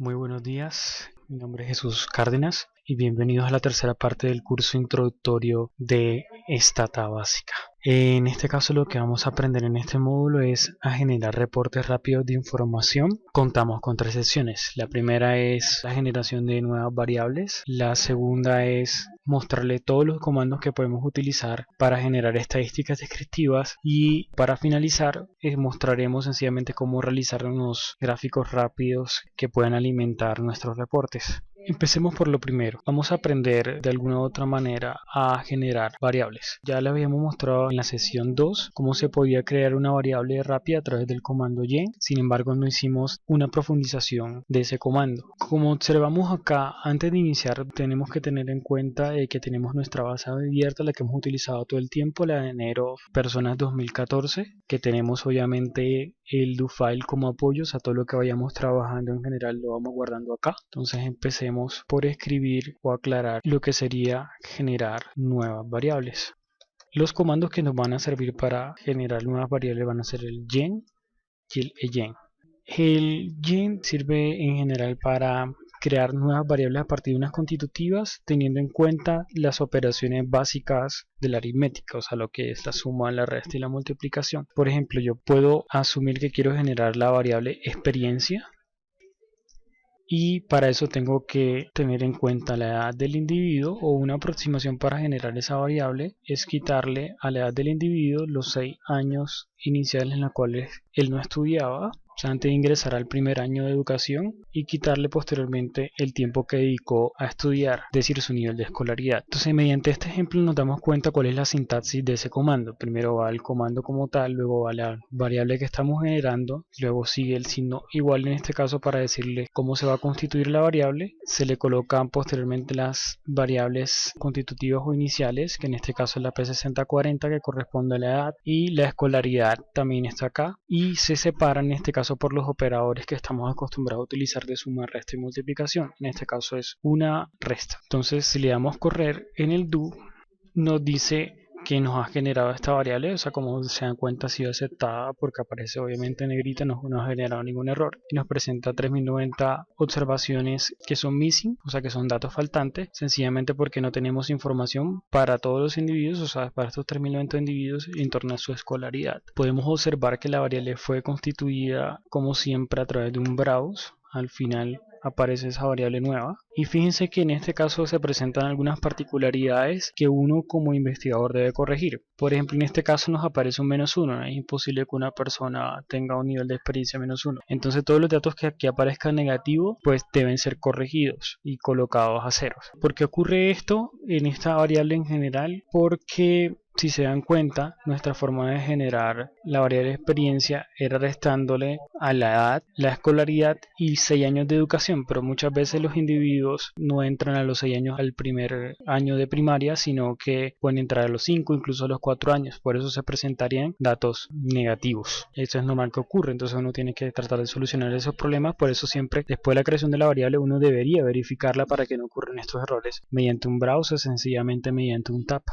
Muy buenos días, mi nombre es Jesús Cárdenas y bienvenidos a la tercera parte del curso introductorio de Stata Básica. En este caso lo que vamos a aprender en este módulo es a generar reportes rápidos de información. Contamos con tres secciones. La primera es la generación de nuevas variables. La segunda es mostrarle todos los comandos que podemos utilizar para generar estadísticas descriptivas, y para finalizar mostraremos sencillamente cómo realizar unos gráficos rápidos que puedan alimentar nuestros reportes. Empecemos por lo primero. Vamos a aprender de alguna u otra manera a generar variables. Ya les habíamos mostrado en la sesión 2 cómo se podía crear una variable rápida a través del comando yen. Sin embargo, no hicimos una profundización de ese comando. Como observamos acá, antes de iniciar tenemos que tener en cuenta que tenemos nuestra base abierta, la que hemos utilizado todo el tiempo, la de enero personas 2014, que tenemos obviamente el do file como apoyo. O sea, todo lo que vayamos trabajando en general lo vamos guardando acá. Entonces empecemos por escribir o aclarar lo que sería generar nuevas variables. Los comandos que nos van a servir para generar nuevas variables van a ser el yen y el eyen. El yen sirve en general para crear nuevas variables a partir de unas constitutivas, teniendo en cuenta las operaciones básicas de la aritmética, o sea, lo que es la suma, la resta y la multiplicación. Por ejemplo, yo puedo asumir que quiero generar la variable experiencia, y para eso tengo que tener en cuenta la edad del individuo, o una aproximación para generar esa variable es quitarle a la edad del individuo los 6 años iniciales en los cuales él no estudiaba, o sea, antes de ingresar al primer año de educación, y quitarle posteriormente el tiempo que dedicó a estudiar, es decir, su nivel de escolaridad. Entonces, mediante este ejemplo nos damos cuenta cuál es la sintaxis de ese comando. Primero va el comando como tal, luego va la variable que estamos generando, luego sigue el signo igual en este caso para decirle cómo se va a constituir la variable. Se le colocan posteriormente las variables constitutivas o iniciales, que en este caso es la P6040, que corresponde a la edad, y la escolaridad también está acá, y se separan en este caso por los operadores que estamos acostumbrados a utilizar de suma, resta y multiplicación. En este caso es una resta. Entonces, si le damos correr en el do, nos dice que nos ha generado esta variable. O sea, como se dan cuenta, ha sido aceptada porque aparece obviamente en negrita, no ha generado ningún error, y nos presenta 3090 observaciones que son missing, o sea que son datos faltantes, sencillamente porque no tenemos información para todos los individuos, o sea, para estos 3090 individuos en torno a su escolaridad. Podemos observar que la variable fue constituida como siempre a través de un browse. Al final aparece esa variable nueva, y fíjense que en este caso se presentan algunas particularidades que uno como investigador debe corregir. Por ejemplo, en este caso nos aparece un -1, ¿no? Es imposible que una persona tenga un nivel de experiencia -1, entonces todos los datos que aquí aparezcan negativos pues deben ser corregidos y colocados a ceros. ¿Por qué ocurre esto en esta variable en general? Porque si se dan cuenta, nuestra forma de generar la variable de experiencia era restándole a la edad, la escolaridad y 6 años de educación, pero muchas veces los individuos no entran a los 6 años al primer año de primaria, sino que pueden entrar a los 5, incluso a los 4 años. Por eso se presentarían datos negativos. Eso es normal que ocurre, entonces uno tiene que tratar de solucionar esos problemas. Por eso siempre después de la creación de la variable uno debería verificarla para que no ocurran estos errores mediante un browser, sencillamente mediante un tap.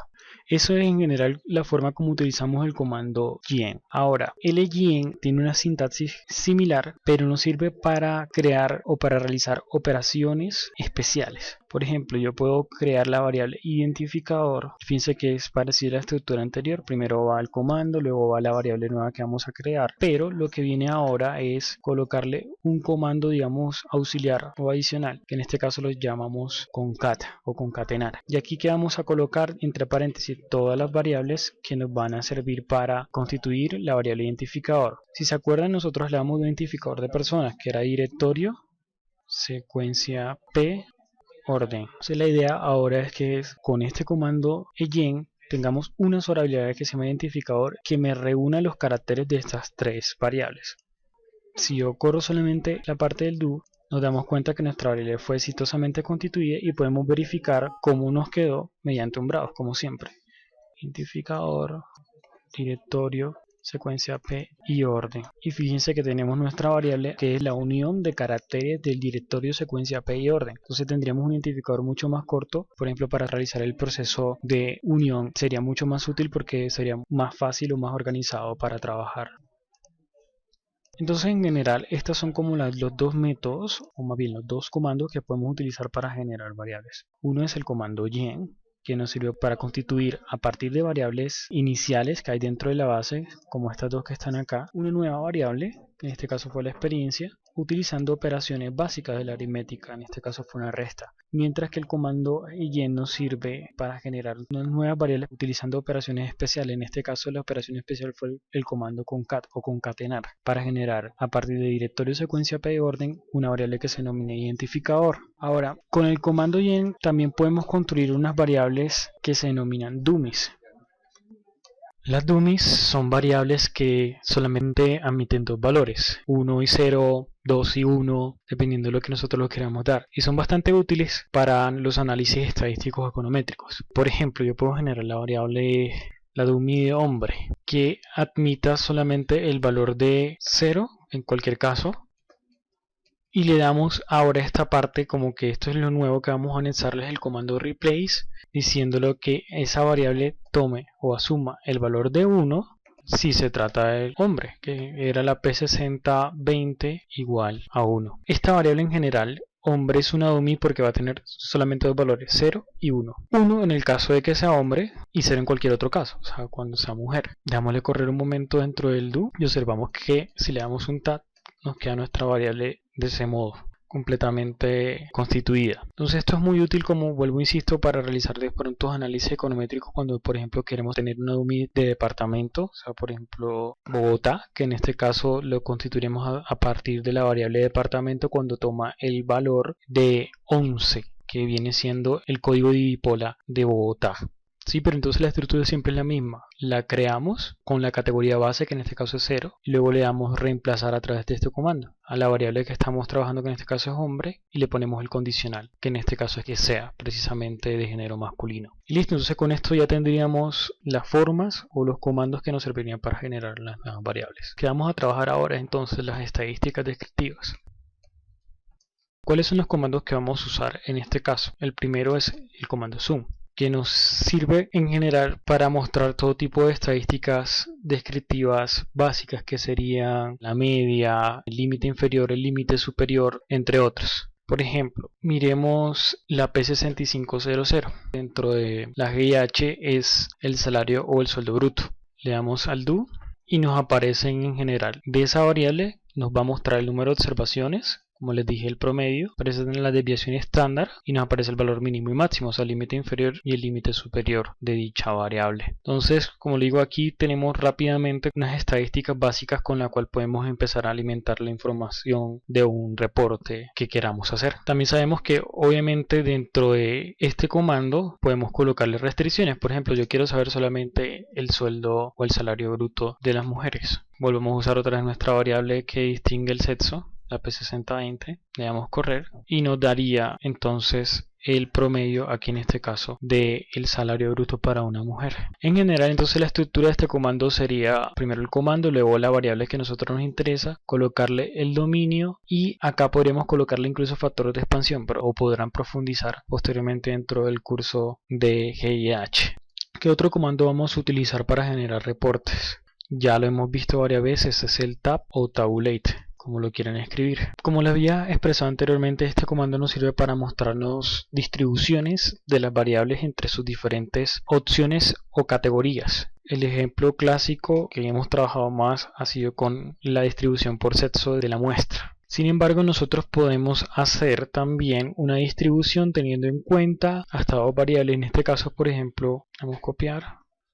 Eso es en general la forma como utilizamos el comando yen. Ahora, el yen tiene una sintaxis similar, pero nos sirve para crear o para realizar operaciones especiales. Por ejemplo, yo puedo crear la variable identificador. Fíjense que es parecida a la estructura anterior. Primero va el comando, luego va la variable nueva que vamos a crear. Pero lo que viene ahora es colocarle un comando, digamos, auxiliar o adicional, que en este caso lo llamamos concat o concatenar. Y aquí que vamos a colocar entre paréntesis todas las variables que nos van a servir para constituir la variable identificador. Si se acuerdan, nosotros le damos un identificador de personas que era directorio, secuencia P, orden. Entonces la idea ahora es que con este comando yen tengamos una sola variable que se llama identificador, que me reúna los caracteres de estas tres variables. Si yo corro solamente la parte del do, nos damos cuenta que nuestra variable fue exitosamente constituida y podemos verificar cómo nos quedó mediante un browse, como siempre. Identificador, directorio, secuencia P y orden. Y fíjense que tenemos nuestra variable que es la unión de caracteres del directorio, secuencia P y orden. Entonces tendríamos un identificador mucho más corto. Por ejemplo, para realizar el proceso de unión sería mucho más útil porque sería más fácil o más organizado para trabajar. Entonces en general estos son como los dos métodos, o más bien los dos comandos que podemos utilizar para generar variables. Uno es el comando gen, que nos sirve para constituir a partir de variables iniciales que hay dentro de la base, como estas dos que están acá, una nueva variable, que en este caso fue la experiencia, utilizando operaciones básicas de la aritmética, en este caso fue una resta. Mientras que el comando gen nos sirve para generar unas nuevas variables utilizando operaciones especiales. En este caso la operación especial fue el comando concat o concatenar, para generar a partir de directorio secuencia p de orden una variable que se denomina identificador. Ahora, con el comando gen también podemos construir unas variables que se denominan dummies. Las dummies son variables que solamente admiten dos valores, 1 y 0, 2 y 1, dependiendo de lo que nosotros lo queramos dar, y son bastante útiles para los análisis estadísticos econométricos. Por ejemplo, yo puedo generar la variable, la dummy de hombre, que admita solamente el valor de 0 en cualquier caso, y le damos ahora esta parte como que esto es lo nuevo que vamos a anexarles el comando replace, diciéndolo que esa variable tome o asuma el valor de 1 si se trata del hombre, que era la P6020 igual a 1. Esta variable en general, hombre, es una dummy porque va a tener solamente dos valores, 0 y 1. 1 en el caso de que sea hombre y 0 en cualquier otro caso, o sea, cuando sea mujer. Dejámosle correr un momento dentro del do y observamos que si le damos un tab, nos queda nuestra variable de ese modo, completamente constituida. Entonces esto es muy útil, como vuelvo insisto, para realizar de pronto análisis econométricos cuando por ejemplo queremos tener una dummy de departamento, o sea por ejemplo Bogotá, que en este caso lo constituiremos a partir de la variable departamento cuando toma el valor de 11, que viene siendo el código de Divipola de Bogotá. Sí, pero entonces la estructura siempre es la misma. La creamos con la categoría base, que en este caso es 0, y luego le damos reemplazar a través de este comando a la variable que estamos trabajando, que en este caso es hombre, y le ponemos el condicional, que en este caso es que sea precisamente de género masculino. Y listo, entonces con esto ya tendríamos las formas o los comandos que nos servirían para generar las nuevas variables. Que vamos a trabajar ahora entonces las estadísticas descriptivas. ¿Cuáles son los comandos que vamos a usar en este caso? El primero es el comando zoom, que nos sirve en general para mostrar todo tipo de estadísticas descriptivas básicas, que serían la media, el límite inferior, el límite superior, entre otros. Por ejemplo, miremos la P6500. Dentro de la GIH es el salario o el sueldo bruto. Le damos al do y nos aparecen en general. De esa variable nos va a mostrar el número de observaciones, como les dije, el promedio, aparecen la desviación estándar y nos aparece el valor mínimo y máximo, o sea, el límite inferior y el límite superior de dicha variable. Entonces, como le digo, aquí tenemos rápidamente unas estadísticas básicas con la cual podemos empezar a alimentar la información de un reporte que queramos hacer. También sabemos que obviamente dentro de este comando podemos colocarle restricciones. Por ejemplo, yo quiero saber solamente el sueldo o el salario bruto de las mujeres. Volvemos a usar otra vez nuestra variable que distingue el sexo, la P6020, le damos correr y nos daría entonces el promedio, aquí en este caso, del salario bruto para una mujer. En general, entonces la estructura de este comando sería primero el comando, luego la variable que a nosotros nos interesa, colocarle el dominio y acá podríamos colocarle incluso factores de expansión, o podrán profundizar posteriormente dentro del curso de GIH. ¿Qué otro comando vamos a utilizar para generar reportes? Ya lo hemos visto varias veces, es el tab o tabulate, como lo quieran escribir. Como les había expresado anteriormente, este comando nos sirve para mostrarnos distribuciones de las variables entre sus diferentes opciones o categorías. El ejemplo clásico que hemos trabajado más ha sido con la distribución por sexo de la muestra. Sin embargo, nosotros podemos hacer también una distribución teniendo en cuenta hasta dos variables. En este caso, por ejemplo, vamos a copiar.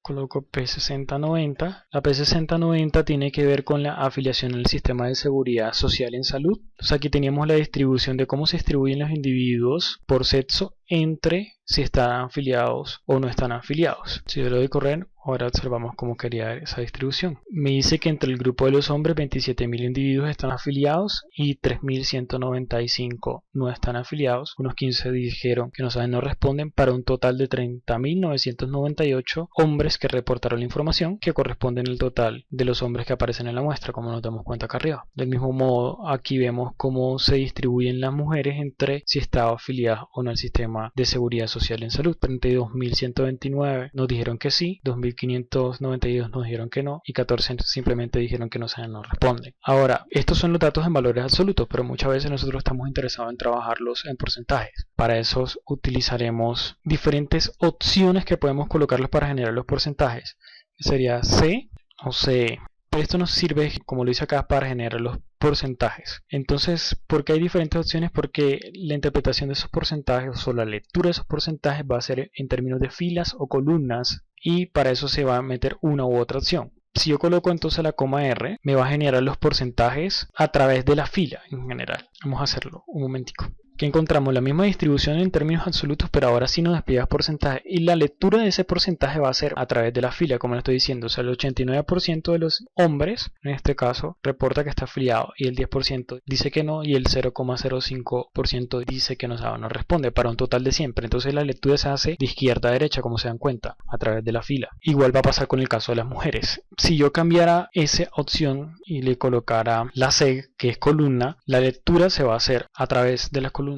Coloco P6090. La P6090 tiene que ver con la afiliación al sistema de seguridad social en salud. Entonces aquí teníamos la distribución de cómo se distribuyen los individuos por sexo entre si están afiliados o no están afiliados. Si yo le doy correr, ahora observamos cómo quería esa distribución. Me dice que entre el grupo de los hombres 27.000 individuos están afiliados y 3.195 no están afiliados. Unos 15 dijeron que no responden, para un total de 30.998 hombres que reportaron la información, que corresponden al total de los hombres que aparecen en la muestra, como nos damos cuenta acá arriba. Del mismo modo, aquí vemos cómo se distribuyen las mujeres entre si estaban afiliadas o no al sistema de seguridad social en salud. 32.129 nos dijeron que sí, 2.000 1592 nos dijeron que no y 14 simplemente dijeron que no saben, no responden. Ahora, estos son los datos en valores absolutos, pero muchas veces nosotros estamos interesados en trabajarlos en porcentajes. Para eso utilizaremos diferentes opciones que podemos colocarlos para generar los porcentajes. Sería C o CE. Pero esto nos sirve, como lo hice acá, para generar los porcentajes. Entonces, ¿por qué hay diferentes opciones? Porque la interpretación de esos porcentajes o la lectura de esos porcentajes va a ser en términos de filas o columnas, y para eso se va a meter una u otra opción. Si yo coloco entonces la coma R, me va a generar los porcentajes a través de la fila en general. Vamos a hacerlo un momentico. Que encontramos la misma distribución en términos absolutos, pero ahora sí nos despliega porcentaje, y la lectura de ese porcentaje va a ser a través de la fila, como le estoy diciendo. O sea, el 89% de los hombres, en este caso, reporta que está afiliado, y el 10% dice que no, y el 0,05% dice que no sabe, no responde, para un total de 100. Entonces la lectura se hace de izquierda a derecha, como se dan cuenta, a través de la fila. Igual va a pasar con el caso de las mujeres. Si yo cambiara esa opción y le colocara la C, que es columna, la lectura se va a hacer a través de la columna.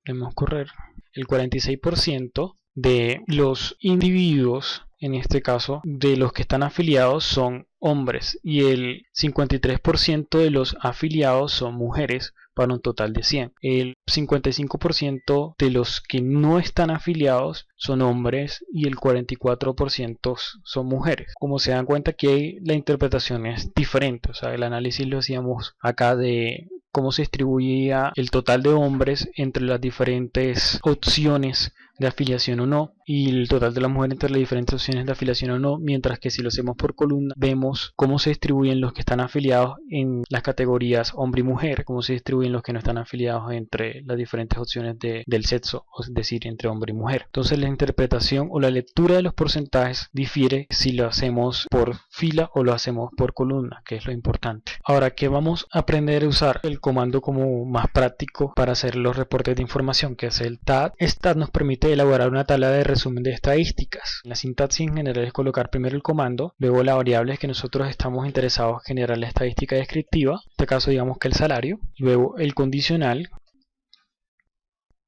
Debemos correr. El 46% de los individuos, en este caso de los que están afiliados, son hombres, y el 53% de los afiliados son mujeres, para un total de 100. El 55% de los que no están afiliados son hombres y el 44% son mujeres. Como se dan cuenta, que la interpretación es diferente. O sea, el análisis lo hacíamos acá de cómo se distribuía el total de hombres entre las diferentes opciones de afiliación o no, y el total de la mujer entre las diferentes opciones de afiliación o no, mientras que si lo hacemos por columna, vemos cómo se distribuyen los que están afiliados en las categorías hombre y mujer, cómo se distribuyen los que no están afiliados entre las diferentes opciones del sexo, es decir, entre hombre y mujer. Entonces la interpretación o la lectura de los porcentajes difiere si lo hacemos por fila o lo hacemos por columna, que es lo importante. Ahora, que vamos a aprender a usar el comando como más práctico para hacer los reportes de información, que es el TAT. STAT nos permite elaborar una tabla de resumen de estadísticas. La sintaxis en general es colocar primero el comando, luego la variable que nosotros estamos interesados en generar la estadística descriptiva, en este caso digamos que el salario, luego el condicional,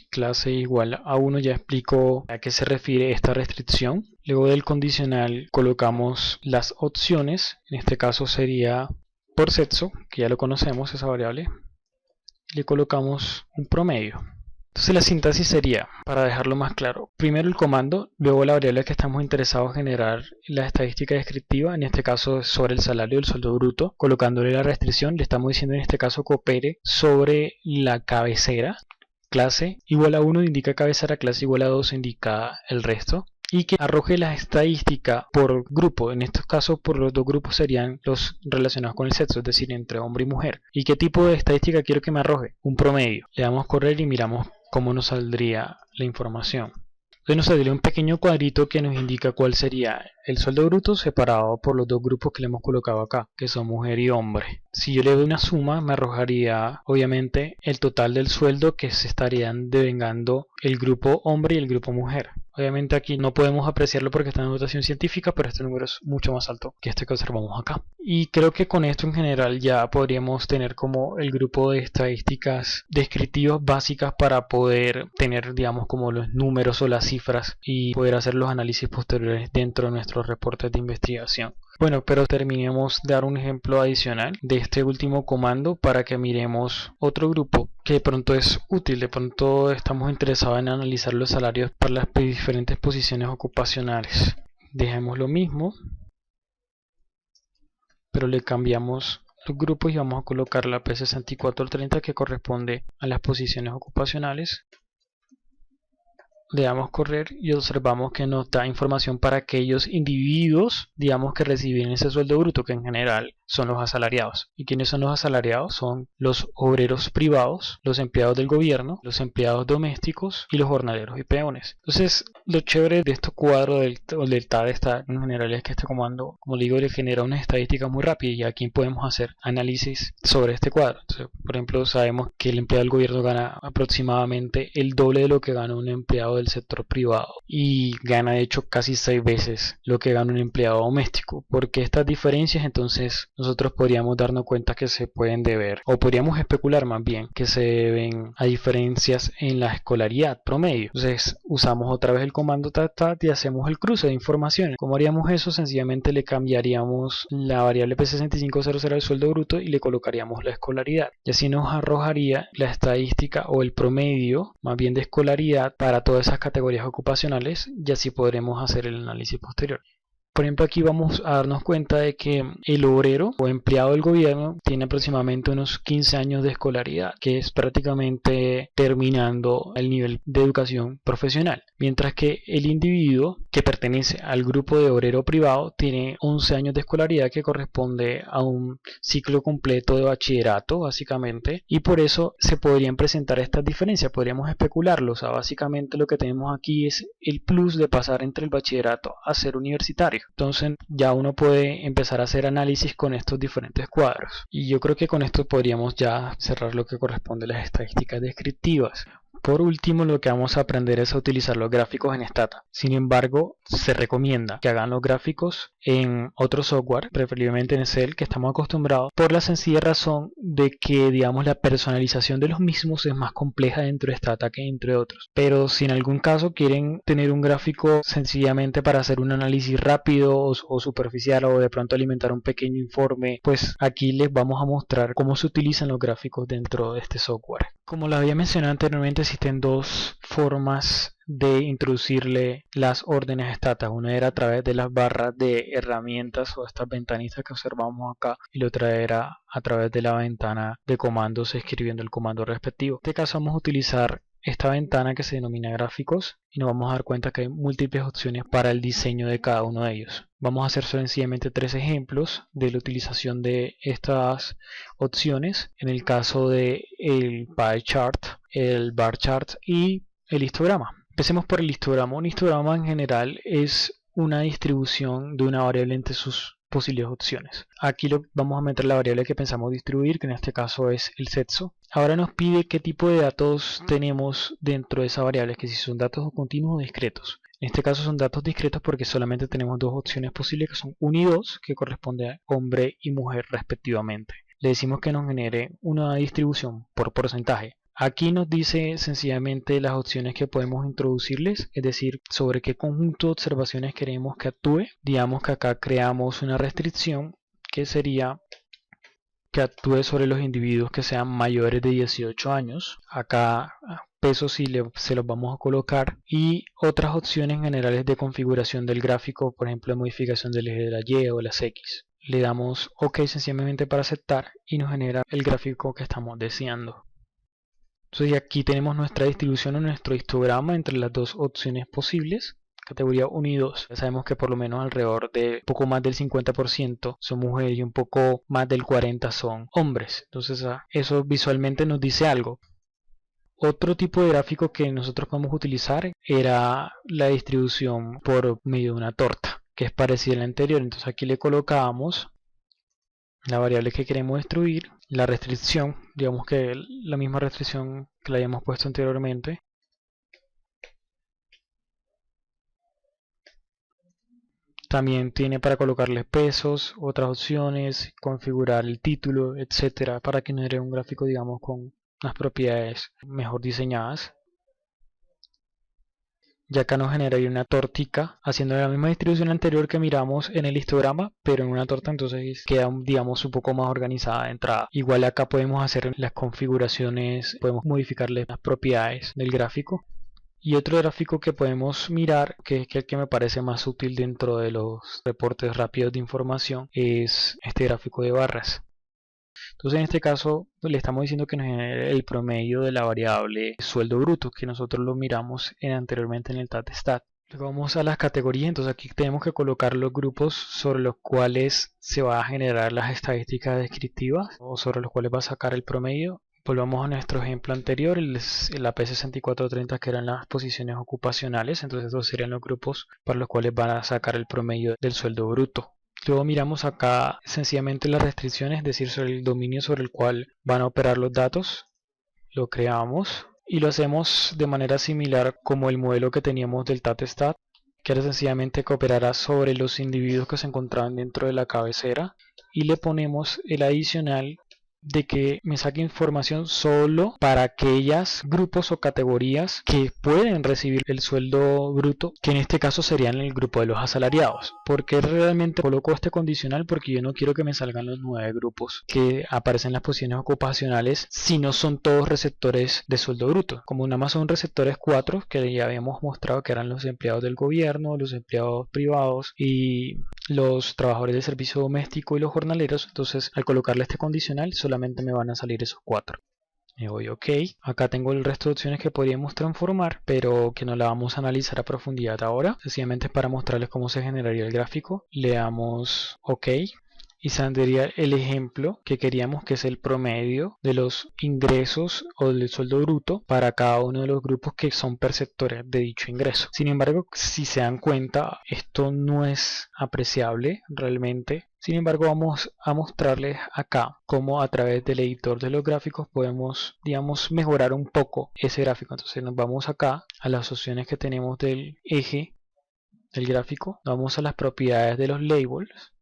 clase igual a 1, ya explico a qué se refiere esta restricción. Luego del condicional colocamos las opciones, en este caso sería por sexo, que ya lo conocemos esa variable, le colocamos un promedio. Entonces la sintaxis sería, para dejarlo más claro, primero el comando, luego la variable que estamos interesados en generar la estadística descriptiva, en este caso sobre el salario del sueldo bruto, colocándole la restricción, le estamos diciendo en este caso que opere sobre la cabecera, clase igual a 1 indica cabecera, clase igual a 2 indica el resto, y que arroje la estadística por grupo. En estos casos, por los dos grupos serían los relacionados con el sexo, es decir, entre hombre y mujer. ¿Y qué tipo de estadística quiero que me arroje? Un promedio. Le damos correr y miramos cómo nos saldría la información. Entonces nos saldría un pequeño cuadrito que nos indica cuál sería el sueldo bruto separado por los dos grupos que le hemos colocado acá, que son mujer y hombre. Si yo le doy una suma, me arrojaría obviamente el total del sueldo que se estarían devengando el grupo hombre y el grupo mujer. Obviamente aquí no podemos apreciarlo porque está en notación científica, pero este número es mucho más alto que este que observamos acá. Y creo que con esto en general ya podríamos tener como el grupo de estadísticas descriptivas básicas para poder tener, digamos, como los números o las cifras y poder hacer los análisis posteriores dentro de nuestros reportes de investigación. Bueno, pero terminemos de dar un ejemplo adicional de este último comando para que miremos otro grupo que de pronto es útil. De pronto estamos interesados en analizar los salarios para las diferentes posiciones ocupacionales. Dejemos lo mismo, pero le cambiamos los grupos y vamos a colocar la P6430 que corresponde a las posiciones ocupacionales. Le damos correr y observamos que nos da información para aquellos individuos, digamos, que reciben ese sueldo bruto, que en general son los asalariados. ¿Y quiénes son los asalariados? Son los obreros privados, los empleados del gobierno, los empleados domésticos y los jornaleros y peones. Entonces, lo chévere de estos cuadros del TAD en general es que este comando, como le digo, le genera una estadística muy rápida y aquí podemos hacer análisis sobre este cuadro. Entonces, por ejemplo, sabemos que el empleado del gobierno gana aproximadamente el doble de lo que gana un empleado del sector privado y gana de hecho casi 6 veces lo que gana un empleado doméstico. Porque estas diferencias entonces nosotros podríamos darnos cuenta que se pueden deber, o podríamos especular más bien, que se deben a diferencias en la escolaridad promedio. Entonces usamos otra vez el comando tat y hacemos el cruce de informaciones. ¿Cómo haríamos eso? Sencillamente le cambiaríamos la variable P6500 al sueldo bruto y le colocaríamos la escolaridad, y así nos arrojaría la estadística o el promedio más bien de escolaridad para todas esas categorías ocupacionales, y así podremos hacer el análisis posterior. Por ejemplo, aquí vamos a darnos cuenta de que el obrero o empleado del gobierno tiene aproximadamente unos 15 años de escolaridad, que es prácticamente terminando el nivel de educación profesional, mientras que el individuo que pertenece al grupo de obrero privado tiene 11 años de escolaridad, que corresponde a un ciclo completo de bachillerato básicamente, y por eso se podrían presentar estas diferencias, podríamos especularlo. O sea, básicamente lo que tenemos aquí es el plus de pasar entre el bachillerato a ser universitario. Entonces ya uno puede empezar a hacer análisis con estos diferentes cuadros, y yo creo que con esto podríamos ya cerrar lo que corresponde a las estadísticas descriptivas. Por último, lo que vamos a aprender es a utilizar los gráficos en Stata. Sin embargo, se recomienda que hagan los gráficos en otro software, preferiblemente en Excel, que estamos acostumbrados, por la sencilla razón de que, digamos, la personalización de los mismos es más compleja dentro de Stata que entre otros. Pero si en algún caso quieren tener un gráfico sencillamente para hacer un análisis rápido o superficial, o de pronto alimentar un pequeño informe, pues aquí les vamos a mostrar cómo se utilizan los gráficos dentro de este software. Como lo había mencionado anteriormente, existen dos formas de introducirle las órdenes a Stata. Una era a través de las barras de herramientas o estas ventanitas que observamos acá, y la otra era a través de la ventana de comandos escribiendo el comando respectivo. En este caso vamos a utilizar esta ventana que se denomina gráficos, y nos vamos a dar cuenta que hay múltiples opciones para el diseño de cada uno de ellos. Vamos a hacer sencillamente 3 ejemplos de la utilización de estas opciones en el caso de el pie chart, el bar chart y el histograma. Empecemos por el histograma. Un histograma en general es una distribución de una variable entre sus posibles opciones. Aquí vamos a meter la variable que pensamos distribuir, que en este caso es el sexo. Ahora nos pide qué tipo de datos tenemos dentro de esa variable, que si son datos continuos o discretos. En este caso son datos discretos porque solamente tenemos dos opciones posibles, que son 1 y 2, que corresponde a hombre y mujer respectivamente. Le decimos que nos genere una distribución por porcentaje. Aquí nos dice sencillamente las opciones que podemos introducirles, es decir, sobre qué conjunto de observaciones queremos que actúe. Digamos que acá creamos una restricción que sería que actúe sobre los individuos que sean mayores de 18 años. Acá pesos se los vamos a colocar, y otras opciones generales de configuración del gráfico, por ejemplo modificación del eje de la Y o las X. Le damos OK sencillamente para aceptar y nos genera el gráfico que estamos deseando. Entonces aquí tenemos nuestra distribución o nuestro histograma entre las dos opciones posibles, categoría 1 y 2. Ya sabemos que por lo menos alrededor de poco más del 50% son mujeres y un poco más del 40% son hombres. Entonces eso visualmente nos dice algo. Otro tipo de gráfico que nosotros podemos utilizar era la distribución por medio de una torta, que es parecida a la anterior. Entonces aquí le colocamos la variable que queremos destruir, la restricción, digamos que la misma restricción que la habíamos puesto anteriormente. También tiene para colocarle pesos, otras opciones, configurar el título, etcétera, para que nos dé un gráfico, digamos, con unas propiedades mejor diseñadas. Y acá nos genera una tortica haciendo la misma distribución anterior que miramos en el histograma, pero en una torta, entonces queda, digamos, un poco más organizada de entrada. Igual acá podemos hacer las configuraciones, podemos modificarle las propiedades del gráfico. Y otro gráfico que podemos mirar, que es el que me parece más útil dentro de los reportes rápidos de información, es este gráfico de barras. Entonces en este caso pues, le estamos diciendo que nos genere el promedio de la variable sueldo bruto, que nosotros lo miramos anteriormente en el stat. Luego vamos a las categorías. Entonces aquí tenemos que colocar los grupos sobre los cuales se va a generar las estadísticas descriptivas, o sobre los cuales va a sacar el promedio. Volvamos a nuestro ejemplo anterior, el AP6430, que eran las posiciones ocupacionales. Entonces estos serían los grupos para los cuales van a sacar el promedio del sueldo bruto. Luego miramos acá sencillamente las restricciones, es decir, sobre el dominio sobre el cual van a operar los datos. Lo creamos y lo hacemos de manera similar como el modelo que teníamos del TAT-STAT, que era sencillamente que operara sobre los individuos que se encontraban dentro de la cabecera, y le ponemos el adicional de que me saque información solo para aquellos grupos o categorías que pueden recibir el sueldo bruto, que en este caso serían el grupo de los asalariados. ¿Por qué realmente coloco este condicional? Porque yo no quiero que me salgan los 9 grupos que aparecen en las posiciones ocupacionales si no son todos receptores de sueldo bruto. Como nada más son receptores 4, que ya habíamos mostrado que eran los empleados del gobierno, los empleados privados y los trabajadores de servicio doméstico y los jornaleros, entonces al colocarle este condicional solamente me van a salir esos 4. Le doy OK. Acá tengo el resto de opciones que podríamos transformar, pero que no la vamos a analizar a profundidad ahora. Sencillamente es para mostrarles cómo se generaría el gráfico. Le damos OK. Y saldría el ejemplo que queríamos, que es el promedio de los ingresos o del sueldo bruto para cada uno de los grupos que son perceptores de dicho ingreso. Sin embargo, si se dan cuenta, esto no es apreciable realmente. Sin embargo, vamos a mostrarles acá cómo a través del editor de los gráficos podemos, digamos, mejorar un poco ese gráfico. Entonces nos vamos acá a las opciones que tenemos del eje del gráfico, vamos a las propiedades de los labels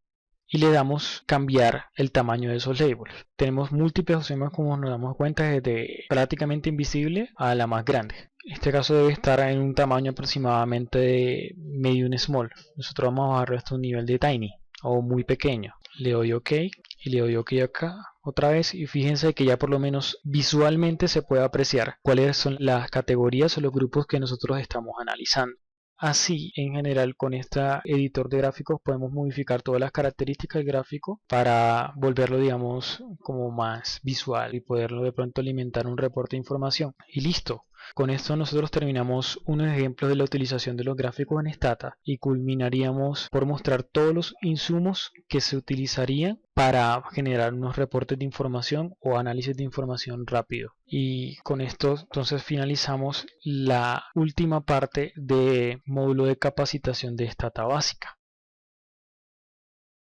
y le damos cambiar el tamaño de esos labels. Tenemos múltiples opciones, como nos damos cuenta, desde prácticamente invisible a la más grande. En este caso debe estar en un tamaño aproximadamente de medium small. Nosotros vamos a bajar esto a un nivel de tiny o muy pequeño. Le doy OK y le doy OK acá otra vez, y fíjense que ya por lo menos visualmente se puede apreciar cuáles son las categorías o los grupos que nosotros estamos analizando. Así, en general, con este editor de gráficos podemos modificar todas las características del gráfico para volverlo, digamos, como más visual y poderlo de pronto alimentar un reporte de información. Y listo. Con esto nosotros terminamos unos ejemplos de la utilización de los gráficos en Stata y culminaríamos por mostrar todos los insumos que se utilizarían para generar unos reportes de información o análisis de información rápido. Y con esto entonces finalizamos la última parte del módulo de capacitación de Stata básica.